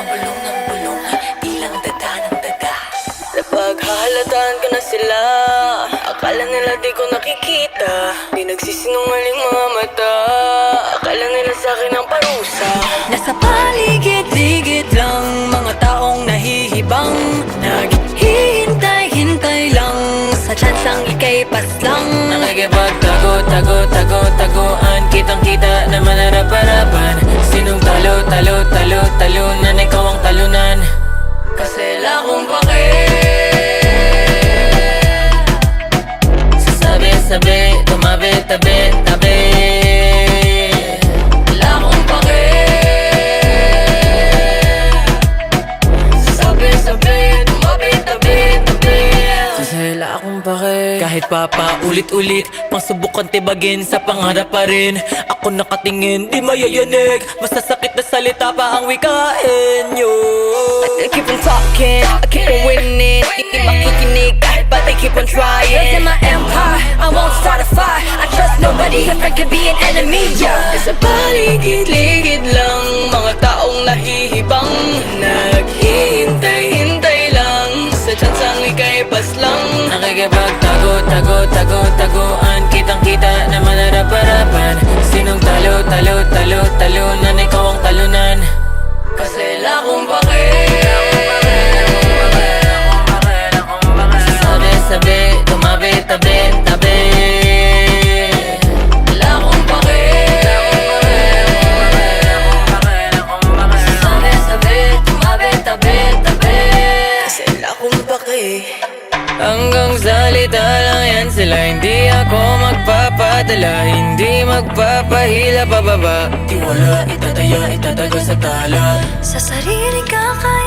Bulong ng bulong, ilang dada ng dada. Napaghahalataan ko na sila, akala nila di ko nakikita. Di nagsisinungaling mga mata, akala nila sa'kin ang parusa. Nasa paligid-ligid lang, mga taong nahihibang, naghihintay-hintay lang sa tsansang ika'y paslang. Nakikipagtago-tago-tago-taguan, kitang-kita naman harap-harapan. Sinong talunan, ikaw ang talunan. Kasi wala akong pake. Sasabi-sabi, tumabi-tabi-tabi. Wala akong pake. Sasabi-sabi, tumabi-tabi-tabi. Kasi wala akong pake. Kahit pa ulit-ulit, pangsubukan tibagin, sa pangarap pa rin ako nakatingin, di mayayanig. Masasakit na salita pa ang wikain nyo. I keep on talking, I keep on winning. Di makikinig kahit pa they keep on trying. Built in my empire, I won't start a fire. I trust nobody, a friend could be an enemy, yeah. Sa paligid-ligid lang, mga taong nahihibang, naghihintay-hintay lang sa tsansang ika'y paslang. Nakikipagtago-tago-tago-taguan, kitang-kita naman harap-harapan. Sinong talunan, ikaw ang talunan. Kasi wala akong pake. Sabi-sabi, tumabi-tabi-tabi. Wala akong pake. Sabi-sabi, tumabi-tabi-tabi. Kasi wala akong pake. Hanggang salita lang yan sila, hindi ako magpapadala, hindi magpapahila pababa. Tiwala, itataya, itatago sa tala. Sa sariling kakayahan